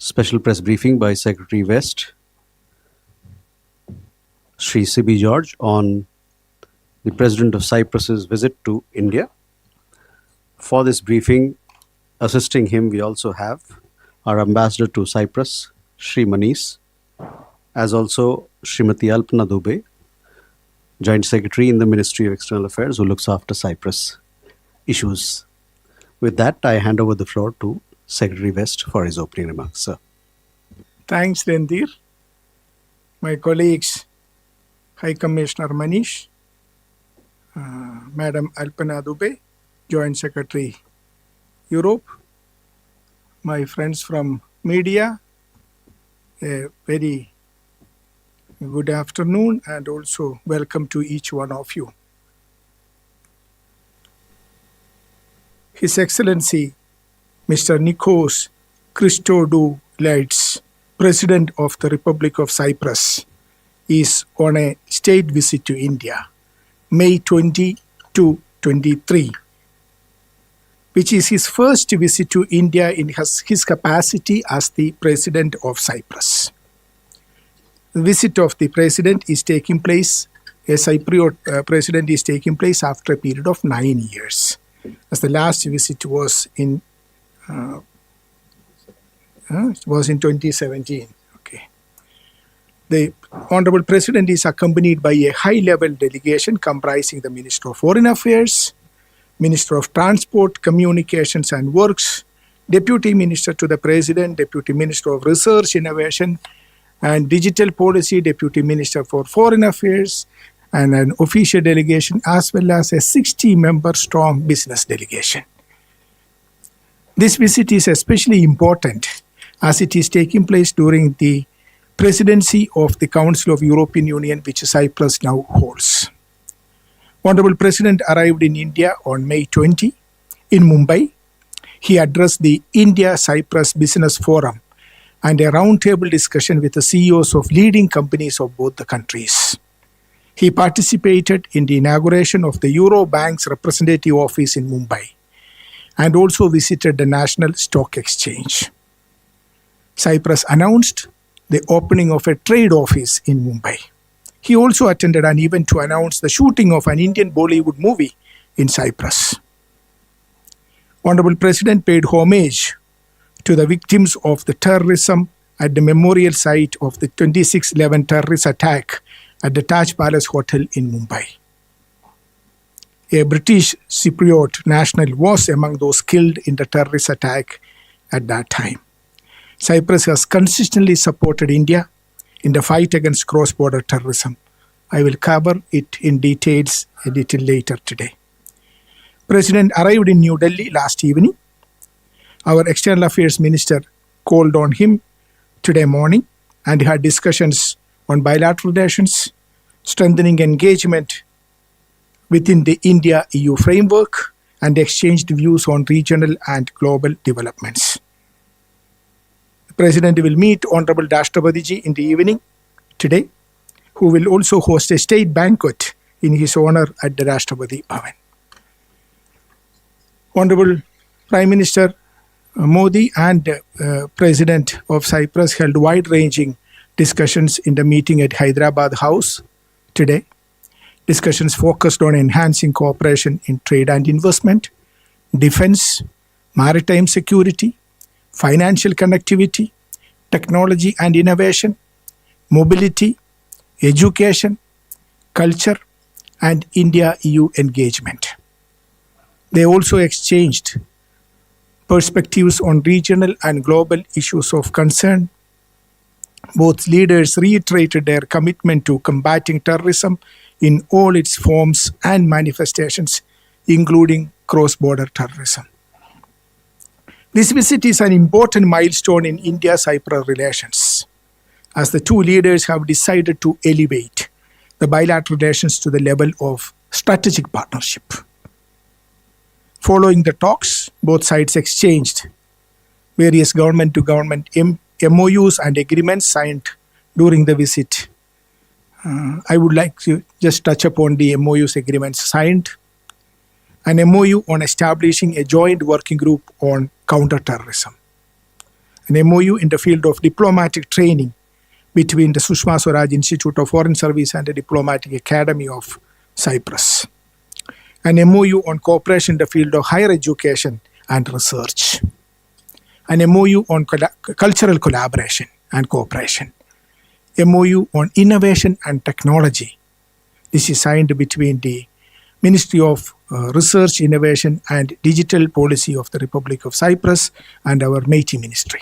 Special press briefing by Secretary West, Sri C.B. George, on the President of Cyprus's visit to India. For this briefing, assisting him, we also have our Ambassador to Cyprus, Sri Manish, as also Srimati Alpana Dubey, Joint Secretary in the Ministry of External Affairs, who looks after Cyprus issues. With that, I hand over the floor to Secretary West for his opening remarks, sir. Thanks, Rendir. My colleagues, High Commissioner Manish, Madam Alpana Dubey, Joint Secretary Europe, my friends from media, a very good afternoon and also welcome to each one of you. His Excellency Mr. Nikos Christodoulidis, President of the Republic of Cyprus, is on a state visit to India, May 20 to 23, which is his first visit to India in his capacity as the President of Cyprus. The visit of the President is taking place, a Cypriot President is taking place after a period of 9 years, as the last visit was in 2017. Okay. The Honorable President is accompanied by a high-level delegation comprising the Minister of Foreign Affairs, Minister of Transport, Communications and Works, Deputy Minister to the President, Deputy Minister of Research, Innovation and Digital Policy, Deputy Minister for Foreign Affairs, and an official delegation, as well as a 60-member strong business delegation. This visit is especially important as it is taking place during the presidency of the Council of European Union, which Cyprus now holds. Honorable President arrived in India on May 20 in Mumbai. He addressed the India-Cyprus Business Forum and a roundtable discussion with the CEOs of leading companies of both the countries. He participated in the inauguration of the Euro Bank's representative office in Mumbai and also visited the National Stock Exchange. Cyprus announced the opening of a trade office in Mumbai. He also attended an event to announce the shooting of an Indian Bollywood movie in Cyprus. Honorable President paid homage to the victims of the terrorism at the memorial site of the 26/11 terrorist attack at the Taj Palace Hotel in Mumbai. A British Cypriot national was among those killed in the terrorist attack at that time. Cyprus has consistently supported India in the fight against cross-border terrorism. I will cover it in details a little later today. President arrived in New Delhi last evening. Our External Affairs Minister called on him today morning and had discussions on bilateral relations, strengthening engagement within the India-EU framework, and exchanged views on regional and global developments. The President will meet Honorable Rashtrapati in the evening today, who will also host a state banquet in his honor at the Rashtrapati Bhavan. Honorable Prime Minister Modi and President of Cyprus held wide-ranging discussions in the meeting at Hyderabad House today. Discussions focused on enhancing cooperation in trade and investment, defense, maritime security, financial connectivity, technology and innovation, mobility, education, culture, and India-EU engagement. They also exchanged perspectives on regional and global issues of concern. Both leaders reiterated their commitment to combating terrorism in all its forms and manifestations, including cross-border terrorism. This visit is an important milestone in India-Cyprus relations, as the two leaders have decided to elevate the bilateral relations to the level of strategic partnership. Following the talks, both sides exchanged various government-to-government MOUs and agreements signed during the visit. I would like to just touch upon the MOUs agreements signed. An MOU on establishing a joint working group on counter-terrorism. an MOU in the field of diplomatic training between the Sushma Swaraj Institute of Foreign Service and the Diplomatic Academy of Cyprus, an MOU on cooperation in the field of higher education and research, an MOU on cultural collaboration and cooperation, MOU on innovation and technology. This is signed between the Ministry of Research, Innovation and Digital Policy of the Republic of Cyprus and our MEA Ministry.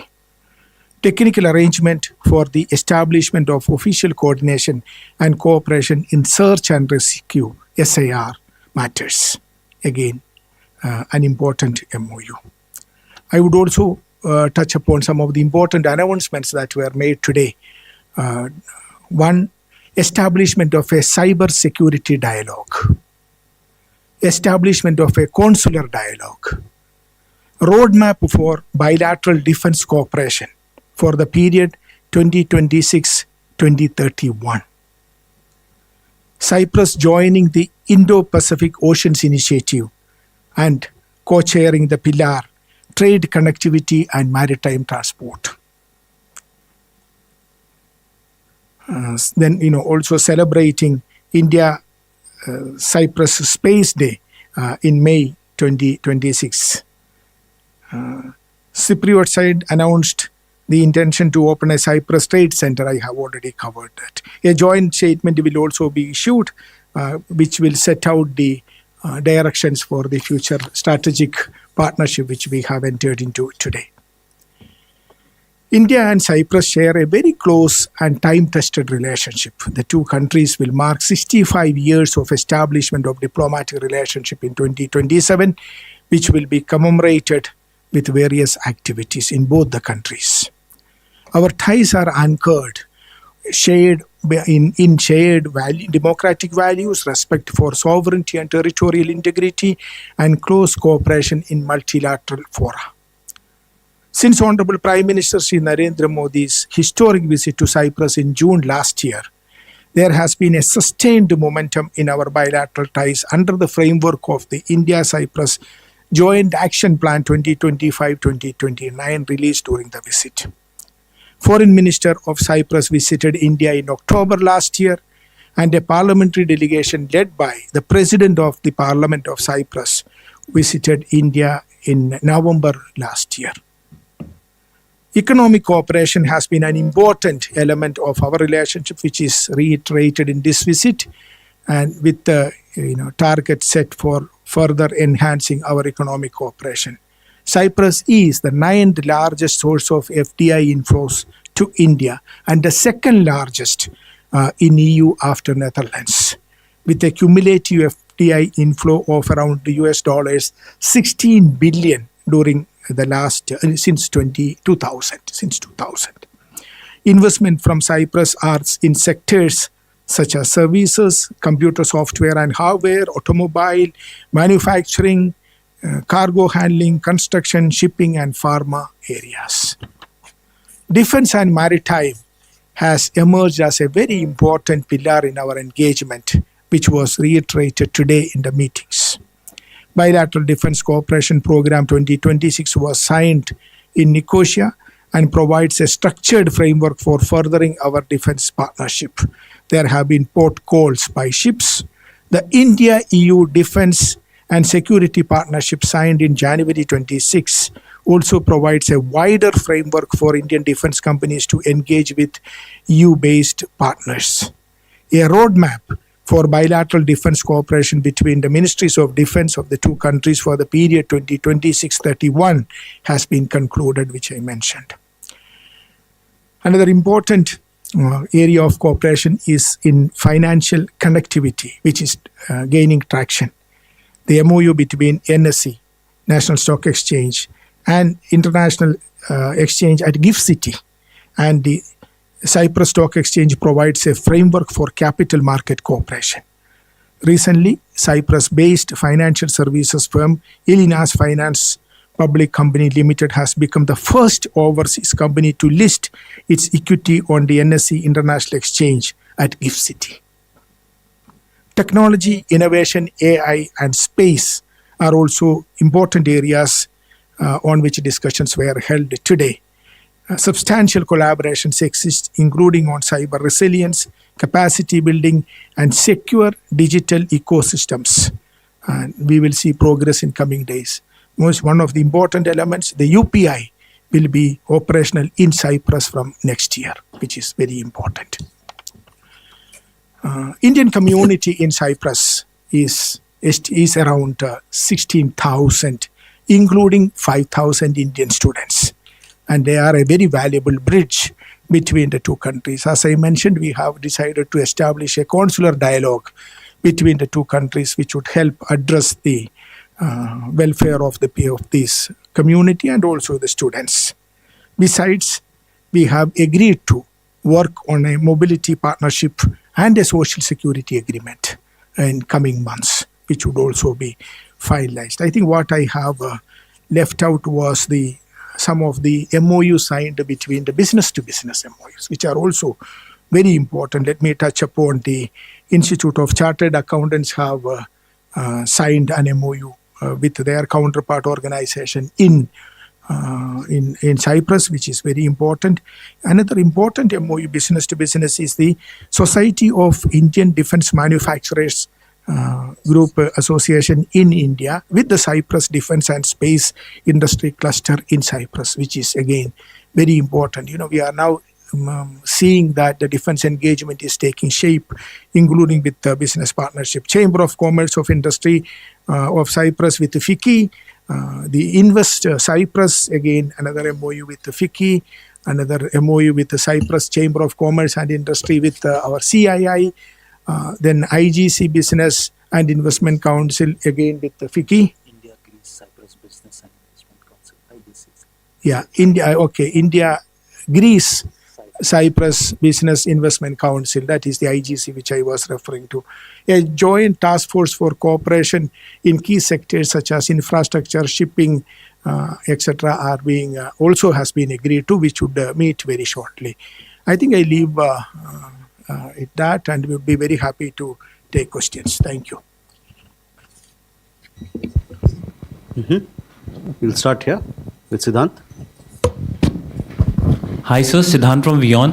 Technical arrangement for the establishment of official coordination and cooperation in search and rescue SAR matters. Again, an important MOU. I would also touch upon some of the important announcements that were made today. One, establishment of a cyber security dialogue, establishment of a consular dialogue, roadmap for bilateral defense cooperation for the period 2026-2031. Cyprus joining the Indo-Pacific Oceans Initiative and co-chairing the pillar Trade, Connectivity and Maritime Transport. Then, also celebrating India-Cyprus Space Day in May 2026. Cypriot side announced the intention to open a Cyprus Trade Center. I have already covered that. A joint statement will also be issued, which will set out the directions for the future strategic partnership which we have entered into today. India and Cyprus share a very close and time-tested relationship. The two countries will mark 65 years of establishment of diplomatic relationship in 2027, which will be commemorated with various activities in both the countries. Our ties are anchored shared democratic values, respect for sovereignty and territorial integrity, and close cooperation in multilateral fora. Since Honorable Prime Minister Sri Narendra Modi's historic visit to Cyprus in June last year, there has been a sustained momentum in our bilateral ties under the framework of the India-Cyprus Joint Action Plan 2025-2029 released during the visit. Foreign Minister of Cyprus visited India in October last year, and a parliamentary delegation led by the President of the Parliament of Cyprus visited India in November last year. Economic cooperation has been an important element of our relationship, which is reiterated in this visit, and with the target set for further enhancing our economic cooperation. Cyprus is the 9th largest source of FDI inflows to India and the second largest in EU after Netherlands, with a cumulative FDI inflow of around US $16 billion during the last since 2000. Investment from Cyprus are in sectors such as services, computer software and hardware, automobile, manufacturing, cargo handling, construction, shipping, and pharma areas. Defense and maritime has emerged as a very important pillar in our engagement, which was reiterated today in the meetings. Bilateral Defense Cooperation Program 2026 was signed in Nicosia and provides a structured framework for furthering our defense partnership. There have been port calls by ships. The India-EU Defense and Security Partnership signed in January 26 also provides a wider framework for Indian defense companies to engage with EU-based partners. A roadmap for bilateral defense cooperation between the Ministries of Defense of the two countries for the period 2026-31 has been concluded, which I mentioned. Another important area of cooperation is in financial connectivity, which is gaining traction. The MOU between NSE, National Stock Exchange, and International Exchange at Gift City and the Cyprus Stock Exchange provides a framework for capital market cooperation. Recently, Cyprus-based financial services firm Ilinas Finance Public Company Limited has become the first overseas company to list its equity on the NSE International Exchange at Gift City. Technology, innovation, AI, and space are also important areas on which discussions were held today. Substantial collaborations exist, including on cyber resilience, capacity building, and secure digital ecosystems. And we will see progress in coming days. One of the important elements, the UPI, will be operational in Cyprus from next year, which is very important. Indian community in Cyprus is around 16,000, including 5,000 Indian students. And they are a very valuable bridge between the two countries. As I mentioned, we have decided to establish a consular dialogue between the two countries, which would help address the welfare of this community and also the students. Besides, we have agreed to work on a mobility partnership and a social security agreement in coming months, which would also be finalized. I think what I have left out was some of the MOU signed between the business-to-business MOUs, which are also very important. Let me touch upon the Institute of Chartered Accountants have signed an MOU with their counterpart organization in Cyprus, which is very important. Another important MOU business-to-business is the Society of Indian Defence Manufacturers Group Association in India with the Cyprus Defence and Space Industry Cluster in Cyprus, which is again very important. We are now seeing that the defence engagement is taking shape, including with the business partnership. Chamber of Commerce of Industry of Cyprus with the FICCI, the Invest Cyprus, again another MOU with the FICCI, another MOU with the Cyprus Chamber of Commerce and Industry with our CII, then IGC Business and Investment Council again with the FICCI. India, Greece, Cyprus Business and Investment Council, IBC. Yeah, India, Greece, Cyprus Business Investment Council, that is the IGC which I was referring to. A joint task force for cooperation in key sectors such as infrastructure, shipping, etc. are being also has been agreed to, which would meet very shortly. I think I leave it that, and we'll be very happy to take questions. Thank you. We'll start here with Siddhant. Hi sir, Siddhant from WION.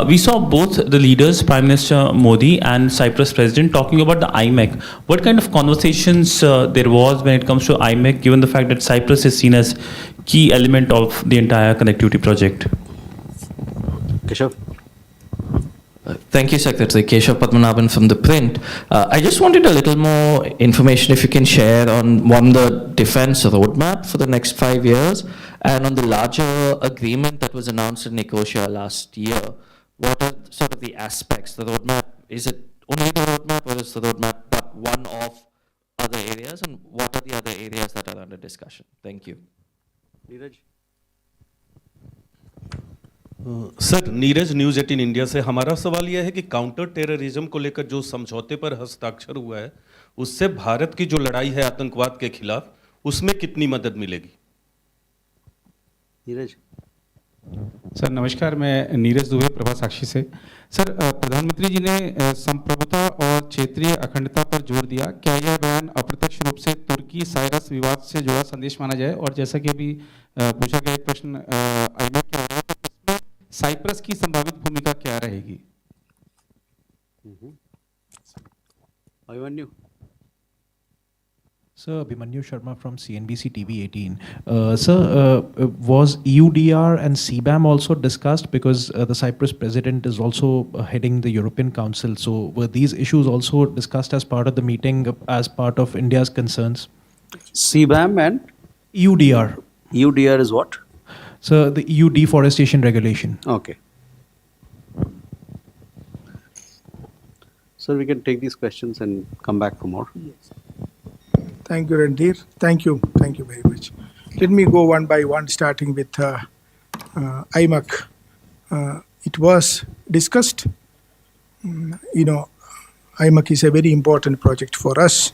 We saw both the leaders, Prime Minister Modi and Cyprus President, talking about the IMEC. What kind of conversations there was when it comes to IMEC, given the fact that Cyprus is seen as key element of the entire connectivity project? Keshav. Thank you, Secretary. Keshav Padmanabhan from The Print. I just wanted a little more information, if you can share, on the defense roadmap for the next 5 years, and on the larger agreement that was announced in Nicosia last year. What are sort of the aspects? The roadmap, is it only the roadmap, or is the roadmap but one of other areas? And what are the other areas that are under discussion? Thank you. Neeraj. Sir, Neeraj news 18 India से हमारा सवाल यह है कि counter terrorism को लेकर जो समझौते पर हस्ताक्षर हुआ है, उससे भारत की जो लड़ाई है आतंकवाद के खिलाफ, उसमें कितनी मदद मिलेगी? नीरज. सर नमस्कार, मैं नीरज दुबे, प्रभा साक्षी से. सर, प्रधानमंत्री जी ने संप्रभुता और क्षेत्रीय अखंडता पर जोर दिया. क्या यह बयान अप्रत्यक्ष रूप से तुर्की साइप्रस विवाद से जुड़ा संदेश माना जाए? और जैसा कि अभी पूछा गया एक प्रश्न आईमेक के बारे में, तो इसमें साइप्रस की संभावित भूमिका क्या रहेगी? Avanyu. Sir, Abhimanyu Sharma from CNBC TV 18. Sir, was EUDR and CBAM also discussed? Because the Cyprus president is also heading the European Council. So were these issues also discussed as part of the meeting, as part of India's concerns? CBAM and? EUDR. EUDR is what? So the EU deforestation regulation. Okay. So we can take these questions and come back for more. Yes. Thank you, Randir. Thank you very much. Let me go one by one, starting with IMEC. It was discussed. IMEC is a very important project for us.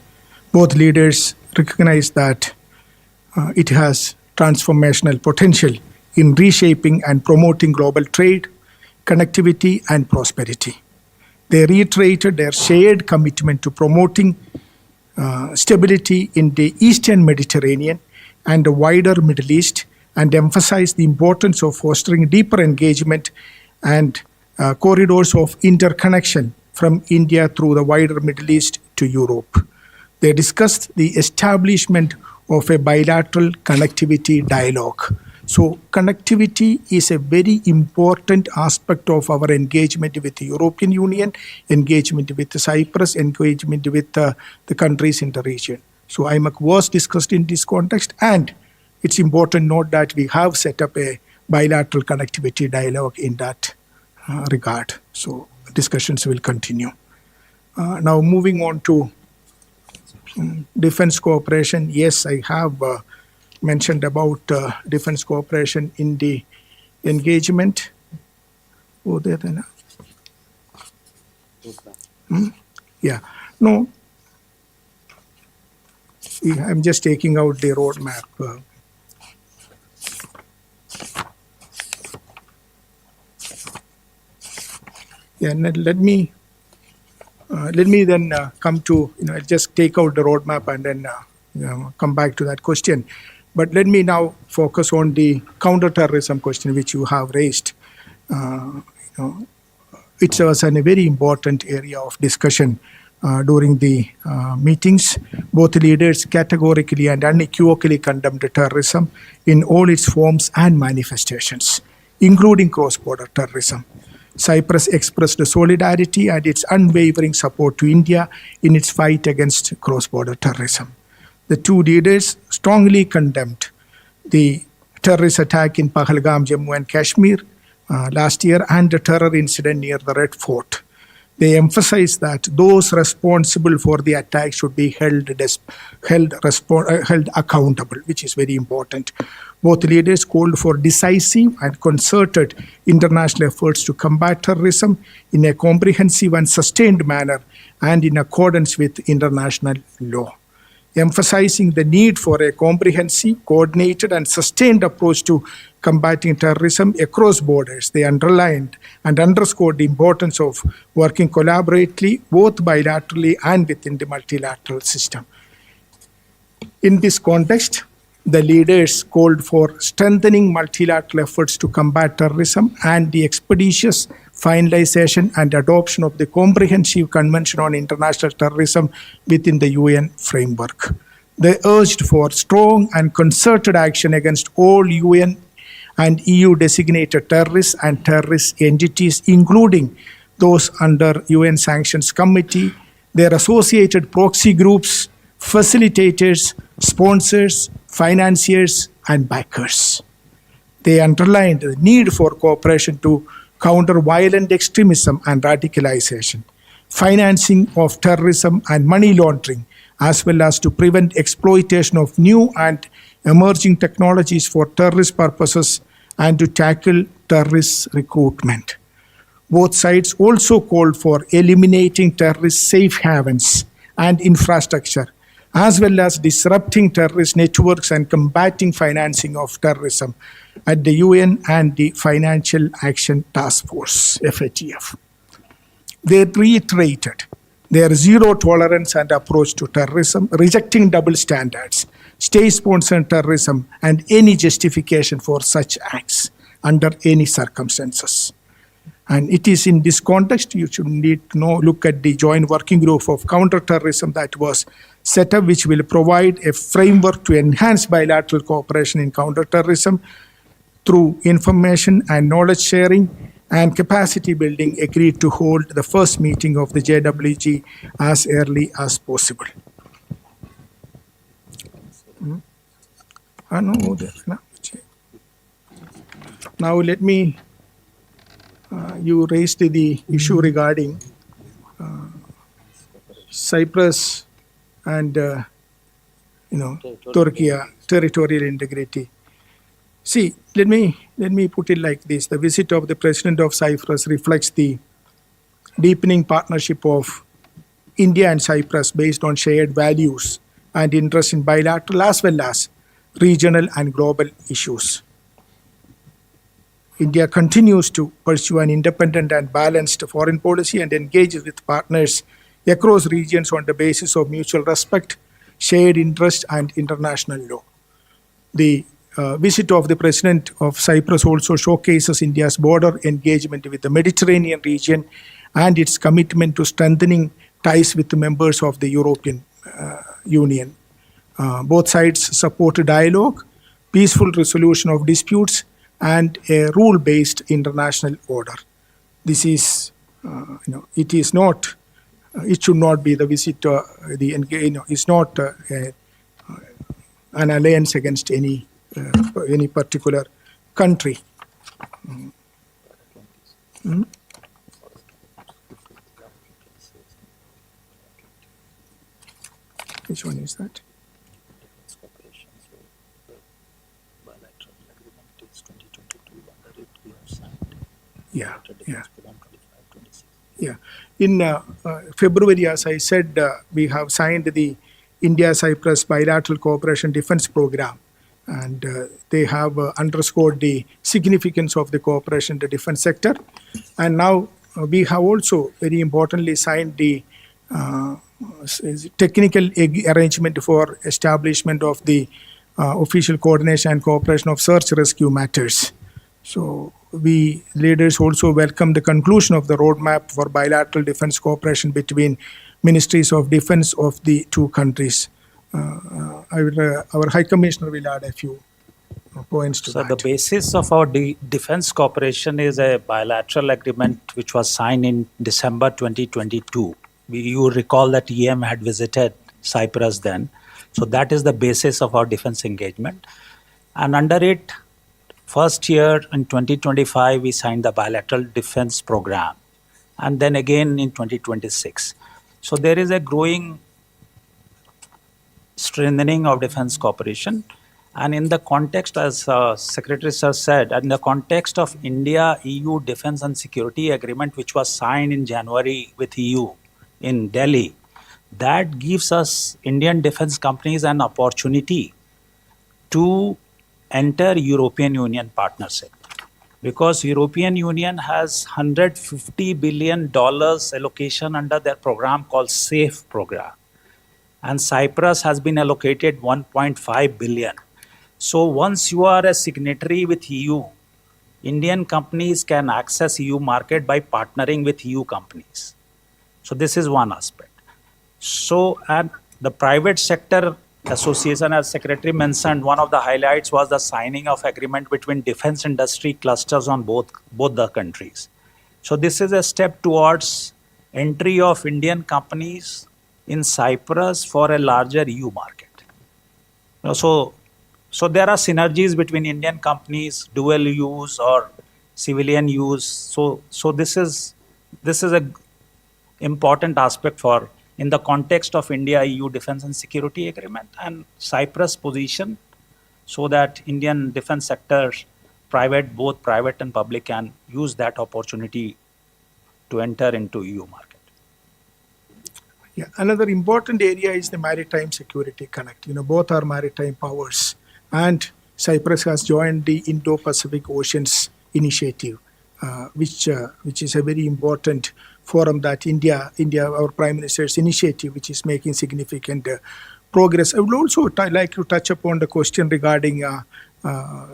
Both leaders recognize that it has transformational potential in reshaping and promoting global trade, connectivity, and prosperity. They reiterated their shared commitment to promoting stability in the Eastern Mediterranean and the wider Middle East, and emphasized the importance of fostering deeper engagement and corridors of interconnection from India through the wider Middle East to Europe. They discussed the establishment of a bilateral connectivity dialogue. So connectivity is a very important aspect of our engagement with the European Union, engagement with Cyprus, engagement with the countries in the region. So IMEC was discussed in this context, and it's important to note that we have set up a bilateral connectivity dialogue in that regard. So discussions will continue. Now moving on to defense cooperation. Yes, I have mentioned about defense cooperation in the engagement. Oh, there then. Yeah. No. I'm just taking out the roadmap. Yeah, let me then come to, I'll just take out the roadmap and then come back to that question. But let me now focus on the counterterrorism question which you have raised. It was a very important area of discussion during the meetings. Both leaders categorically and unequivocally condemned terrorism in all its forms and manifestations, including cross-border terrorism. Cyprus expressed solidarity and its unwavering support to India in its fight against cross-border terrorism. The two leaders strongly condemned the terrorist attack in Pahalgam, Jammu and Kashmir last year and the terror incident near the Red Fort. They emphasized that those responsible for the attack should be held accountable, which is very important. Both leaders called for decisive and concerted international efforts to combat terrorism in a comprehensive and sustained manner and in accordance with international law. Emphasizing the need for a comprehensive, coordinated, and sustained approach to combating terrorism across borders, they underlined and underscored the importance of working collaboratively, both bilaterally and within the multilateral system. In this context, the leaders called for strengthening multilateral efforts to combat terrorism and the expeditious finalization and adoption of the Comprehensive Convention on International Terrorism within the UN framework. They urged for strong and concerted action against all UN and EU designated terrorists and terrorist entities, including those under UN Sanctions Committee, their associated proxy groups, facilitators, sponsors, financiers, and backers. They underlined the need for cooperation to counter violent extremism and radicalization, financing of terrorism and money laundering, as well as to prevent exploitation of new and emerging technologies for terrorist purposes and to tackle terrorist recruitment. Both sides also called for eliminating terrorist safe havens and infrastructure, as well as disrupting terrorist networks and combating financing of terrorism at the UN and the Financial Action Task Force, FATF. They reiterated their zero tolerance and approach to terrorism, rejecting double standards, state-sponsored terrorism, and any justification for such acts under any circumstances. And it is in this context you should need to look at the joint working group of counterterrorism that was set up, which will provide a framework to enhance bilateral cooperation in counterterrorism through information and knowledge sharing and capacity building. Agreed to hold the first meeting of the JWG as early as possible. Now let me, you raised the issue regarding Cyprus and Turkey territorial integrity. See, let me put it like this. The visit of the President of Cyprus reflects the deepening partnership of India and Cyprus based on shared values and interest in bilateral as well as regional and global issues. India continues to pursue an independent and balanced foreign policy and engages with partners across regions on the basis of mutual respect, shared interest, and international law. The visit of the President of Cyprus also showcases India's border engagement with the Mediterranean region and its commitment to strengthening ties with the members of the European Union. Both sides support dialogue, peaceful resolution of disputes, and a rule-based international order. This is, it is not, it should not be the visit, it's not an alliance against any particular country. Which one is that? Cooperation. So the bilateral agreement is 2022. Under it, we have signed. Yeah, yeah. Program 25-26. Yeah. In February, as I said, we have signed the India-Cyprus bilateral cooperation defense program, and they have underscored the significance of the cooperation in the defense sector. And now we have also, very importantly, signed the technical arrangement for establishment of the official coordination and cooperation of search rescue matters. So we leaders also welcome the conclusion of the roadmap for bilateral defense cooperation between ministries of defense of the two countries. Our High Commissioner will add a few points to So that. the basis of our defense cooperation is a bilateral agreement which was signed in December 2022. You recall that EM had visited Cyprus then. So that is the basis of our defense engagement. And under it, first year in 2025, we signed the bilateral defense program. And then again in 2026. So there is a growing strengthening of defense cooperation. And in the context, as Secretary Sir said, in the context of India-EU Defense and Security Agreement, which was signed in January with EU in Delhi, that gives us Indian defense companies an opportunity to enter European Union partnership. Because European Union has $150 billion allocation under their program called SAFE program. And Cyprus has been allocated 1.5 billion. So once you are a signatory with EU, Indian companies can access EU market by partnering with EU companies. So this is one aspect. So, and the private sector association, as Secretary mentioned, one of the highlights was the signing of agreement between defense industry clusters on both the countries. So this is a step towards entry of Indian companies in Cyprus for a larger EU market. So there are synergies between Indian companies, dual use or civilian use. So this is a important aspect for in the context of India-EU Defense and Security Agreement and Cyprus position, so that Indian defense sector, both private and public, can use that opportunity to enter into EU market. Yeah, another important area is the maritime security connect. Both are maritime powers, and Cyprus has joined the Indo-Pacific Oceans Initiative, which is a very important forum that India, our Prime Minister's initiative, which is making significant progress. I would also like to touch upon the question regarding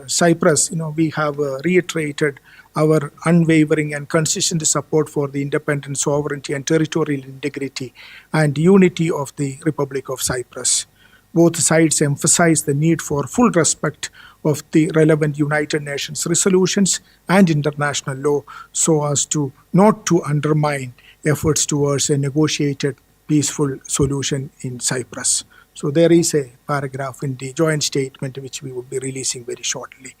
Cyprus. We have reiterated our unwavering and consistent support for the independent sovereignty and territorial integrity and unity of the Republic of Cyprus. Both sides emphasize the need for full respect of the relevant United Nations resolutions and international law, so as to not to undermine efforts towards a negotiated peaceful solution in Cyprus. So there is a paragraph in the joint statement which we will be releasing very shortly.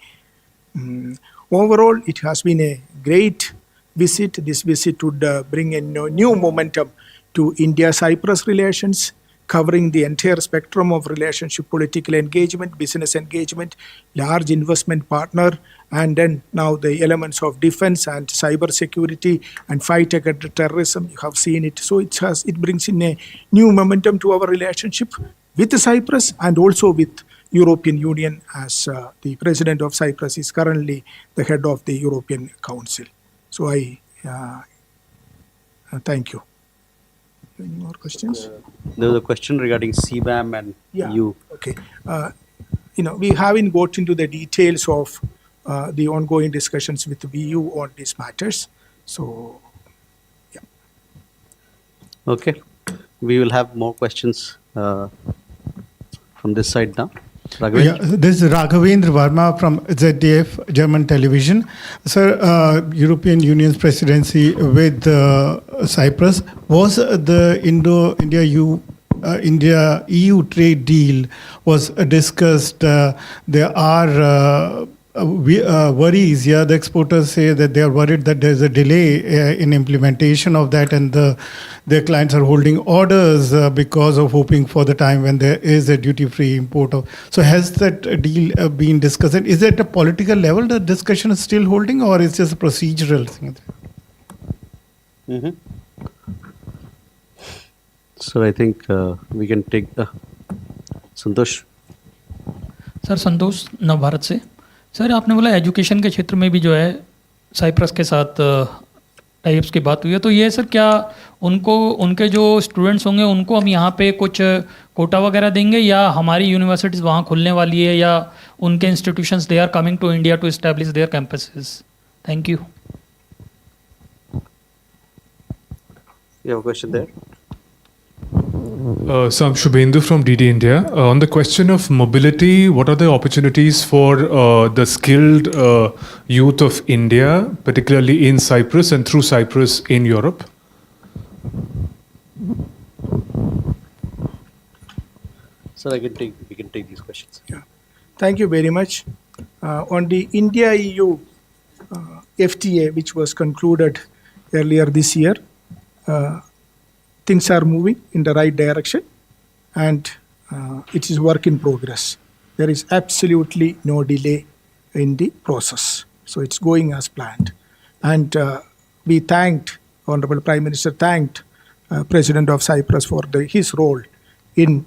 Overall, it has been a great visit. This visit would bring a new momentum to India-Cyprus relations, covering the entire spectrum of relationship, political engagement, business engagement, large investment partner, and then now the elements of defense and cyber security and fight against terrorism. You have seen it. So it brings in a new momentum to our relationship with Cyprus and also with European Union, as the President of Cyprus is currently the head of the European Council. So I thank you. Any more questions? There was a question regarding CBAM and Yeah. EU. Okay. we haven't got into the details of the ongoing discussions with the EU on these matters. So, yeah. Okay. We will have more questions from this side now. Raghavendra? Yeah, this is Raghavendra Verma from ZDF German television. Sir, European Union's presidency with Cyprus, was the India-EU trade deal was discussed. There are worries. Yeah, the exporters say that they are worried that there's a delay in implementation of that, and their clients are holding orders because of hoping for the time when there is a duty-free import of. So has that deal been discussed? And is it at a political level the discussion is still holding, or is just a procedural thing? So I think we can take Santosh. Sir Santosh Navbharat से। Sir आपने बोला education के क्षेत्र में भी जो है Cyprus के साथ टाइप्स की बात हुई है, तो ये सर क्या उनके जो स्टूडेंट्स होंगे उनको हम यहाँ पे कुछ कोटा वगैरह देंगे, या हमारी यूनिवर्सिटीज़ वहाँ खुलने वाली है, या उनके institutions they are coming to India to establish their campuses? Thank you. You have a question there? So I'm Shubhendu from DD India. On the question of mobility, what are the opportunities for the skilled youth of India, particularly in Cyprus and through Cyprus in Europe? Sir, we can take these questions. Yeah. Thank you very much. On the India-EU FTA, which was concluded earlier this year, things are moving in the right direction, and it is work in progress. There is absolutely no delay in the process. So it's going as planned. And we thanked, Honorable Prime Minister thanked President of Cyprus for his role in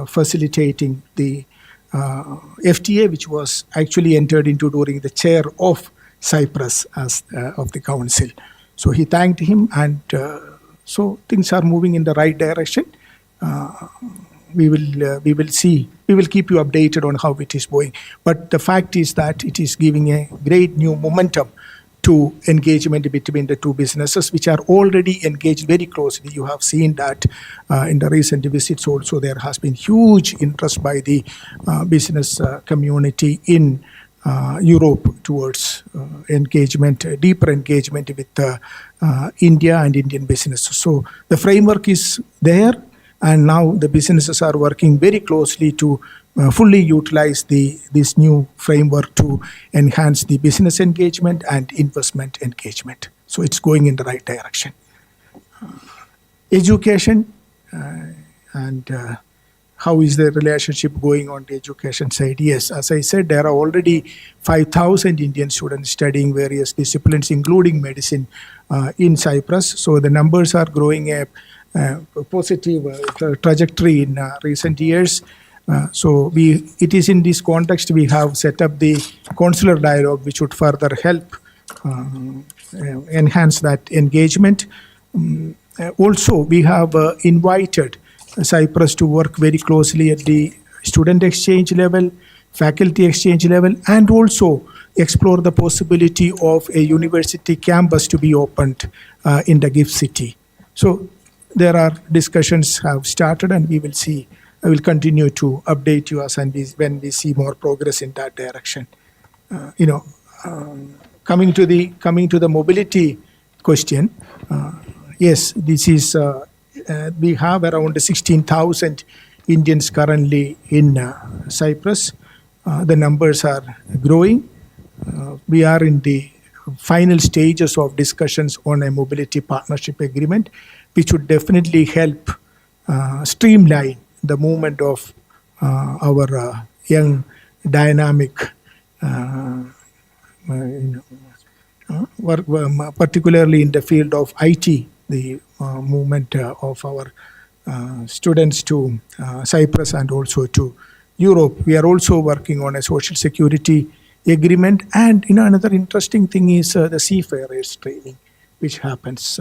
facilitating the FTA, which was actually entered into during the chair of Cyprus as of the Council. So he thanked him, and so things are moving in the right direction. We will see. We will keep you updated on how it is going. But the fact is that it is giving a great new momentum to engagement between the two businesses, which are already engaged very closely. You have seen that in the recent visits also, there has been huge interest by the business community in Europe towards engagement, deeper engagement with India and Indian businesses. So the framework is there, and now the businesses are working very closely to fully utilize this new framework to enhance the business engagement and investment engagement. So it's going in the right direction. Education and how is the relationship going on the education side? Yes, as I said, there are already 5,000 Indian students studying various disciplines, including medicine, in Cyprus. So the numbers are growing a positive trajectory in recent years. So it is in this context we have set up the consular dialogue, which would further help enhance that engagement. Also, we have invited Cyprus to work very closely at the student exchange level, faculty exchange level, and also explore the possibility of a university campus to be opened in the gift city. So there are discussions have started, and we will see. I will continue to update you as and when we see more progress in that direction. Coming to the mobility question, yes, this is. We have around 16,000 Indians currently in Cyprus. The numbers are growing. We are in the final stages of discussions on a mobility partnership agreement, which would definitely help streamline the movement of our young, dynamic, particularly in the field of IT, the movement of our students to Cyprus and also to Europe. We are also working on a social security agreement, and another interesting thing is the seafarers training, which happens.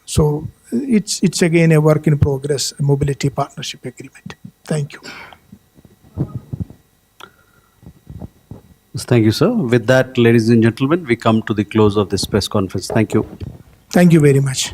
So it's again a work in progress, a mobility partnership agreement. Thank you. Thank you, sir. With that, ladies and gentlemen, we come to the close of this press conference. Thank you. Thank you very much.